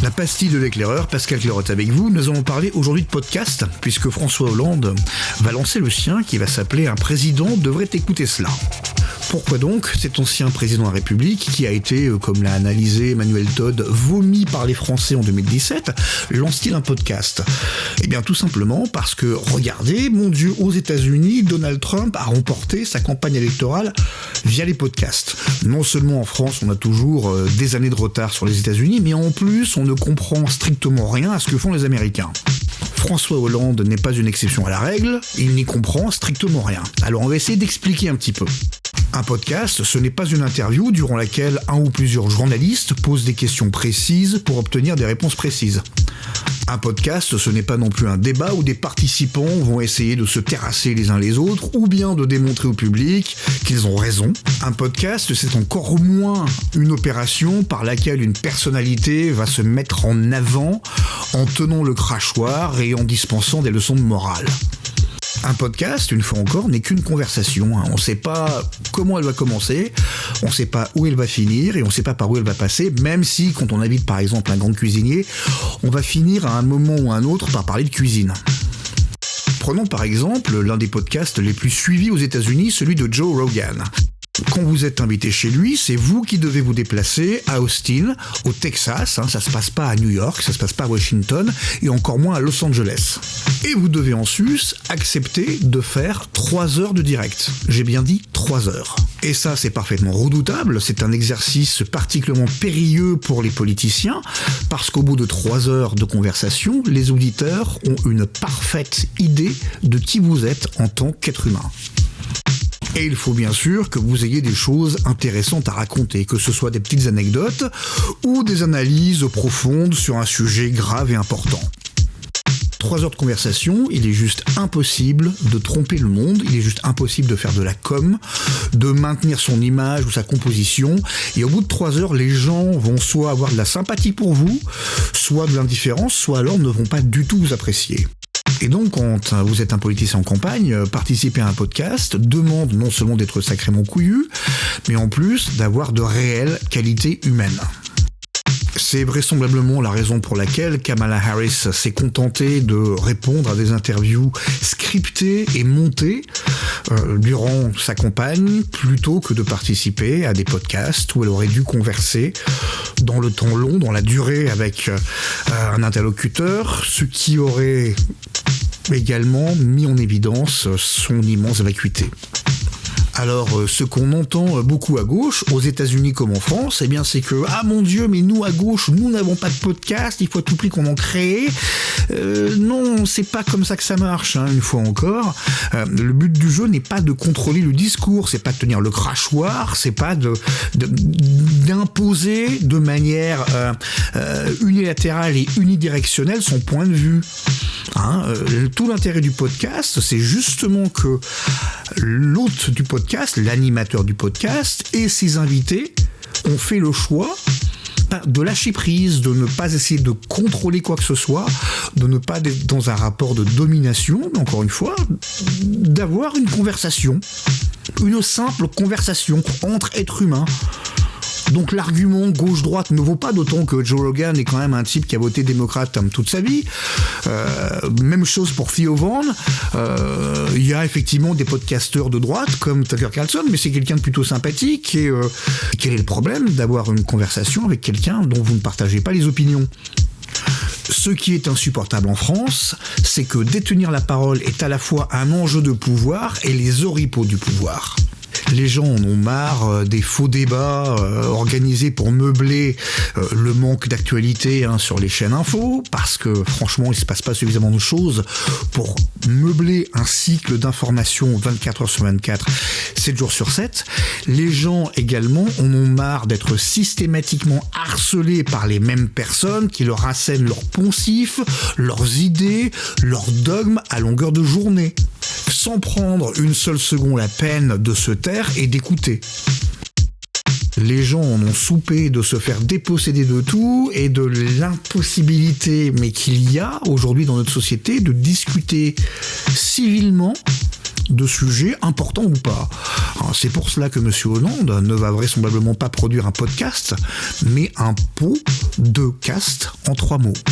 La pastille de l'éclaireur, Pascal Clairot avec vous. Nous allons parler aujourd'hui de podcast, puisque François Hollande va lancer le sien qui va s'appeler « Un président devrait écouter cela ». Pourquoi donc cet ancien président de la République, qui a été, comme l'a analysé Emmanuel Todd, vomi par les Français en 2017, lance-t-il un podcast ? Eh bien tout simplement parce que, regardez, mon Dieu, aux États-Unis, Donald Trump a remporté sa campagne électorale via les podcasts. Non seulement en France, on a toujours des années de retard sur les États-Unis, mais en plus, on ne comprend strictement rien à ce que font les Américains. François Hollande n'est pas une exception à la règle, il n'y comprend strictement rien. Alors on va essayer d'expliquer un petit peu. Un podcast, ce n'est pas une interview durant laquelle un ou plusieurs journalistes posent des questions précises pour obtenir des réponses précises. Un podcast, ce n'est pas non plus un débat où des participants vont essayer de se terrasser les uns les autres ou bien de démontrer au public qu'ils ont raison. Un podcast, c'est encore moins une opération par laquelle une personnalité va se mettre en avant en tenant le crachoir et en dispensant des leçons de morale. Un podcast, une fois encore, n'est qu'une conversation. On ne sait pas comment elle va commencer, on ne sait pas où elle va finir et on ne sait pas par où elle va passer, même si, quand on invite par exemple un grand cuisinier, on va finir à un moment ou à un autre par parler de cuisine. Prenons par exemple l'un des podcasts les plus suivis aux États-Unis, celui de Joe Rogan. Quand vous êtes invité chez lui, c'est vous qui devez vous déplacer à Austin, au Texas, ça se passe pas à New York, ça se passe pas à Washington, et encore moins à Los Angeles. Et vous devez ensuite accepter de faire 3 heures de direct. J'ai bien dit 3 heures. Et ça, c'est parfaitement redoutable, c'est un exercice particulièrement périlleux pour les politiciens, parce qu'au bout de 3 heures de conversation, les auditeurs ont une parfaite idée de qui vous êtes en tant qu'être humain. Et il faut bien sûr que vous ayez des choses intéressantes à raconter, que ce soit des petites anecdotes ou des analyses profondes sur un sujet grave et important. 3 heures de conversation, il est juste impossible de tromper le monde, il est juste impossible de faire de la com, de maintenir son image ou sa composition, et au bout de 3 heures, les gens vont soit avoir de la sympathie pour vous, soit de l'indifférence, soit alors ne vont pas du tout vous apprécier. Et donc, quand vous êtes un politicien en campagne, participer à un podcast demande non seulement d'être sacrément couillu, mais en plus d'avoir de réelles qualités humaines. C'est vraisemblablement la raison pour laquelle Kamala Harris s'est contentée de répondre à des interviews scriptées et montées durant sa campagne, plutôt que de participer à des podcasts où elle aurait dû converser dans le temps long, dans la durée avec un interlocuteur, ce qui aurait également mis en évidence son immense vacuité. Alors, ce qu'on entend beaucoup à gauche, aux États-Unis comme en France, eh bien, c'est que, ah mon Dieu, mais nous à gauche, nous n'avons pas de podcast, il faut à tout prix qu'on en crée. Non, c'est pas comme ça que ça marche, une fois encore. Le but du jeu n'est pas de contrôler le discours, c'est pas de tenir le crachoir, c'est pas d'imposer de manière unilatérale et unidirectionnelle son point de vue. Tout l'intérêt du podcast, c'est justement que l'hôte du podcast, l'animateur du podcast et ses invités ont fait le choix de lâcher prise, de ne pas essayer de contrôler quoi que ce soit, de ne pas être dans un rapport de domination, mais encore une fois, d'avoir une conversation, une simple conversation entre êtres humains. Donc l'argument gauche-droite ne vaut pas, d'autant que Joe Rogan est quand même un type qui a voté démocrate toute sa vie. Même chose pour Theo Von. Il y a effectivement des podcasteurs de droite comme Tucker Carlson, mais c'est quelqu'un de plutôt sympathique. Et quel est le problème d'avoir une conversation avec quelqu'un dont vous ne partagez pas les opinions ? Ce qui est insupportable en France, c'est que détenir la parole est à la fois un enjeu de pouvoir et les oripeaux du pouvoir. Les gens en ont marre des faux débats organisés pour meubler le manque d'actualité sur les chaînes info, parce que franchement, il se passe pas suffisamment de choses pour meubler un cycle d'information 24 heures sur 24, 7 jours sur 7. Les gens également en ont marre d'être systématiquement harcelés par les mêmes personnes qui leur assènent leurs poncifs, leurs idées, leurs dogmes à longueur de journée, sans prendre une seule seconde la peine de se taire et d'écouter. Les gens en ont soupé de se faire déposséder de tout et de l'impossibilité, mais qu'il y a aujourd'hui dans notre société, de discuter civilement de sujets importants ou pas. Alors, c'est pour cela que M. Hollande ne va vraisemblablement pas produire un podcast, mais un pot 2 castes en 3 mots.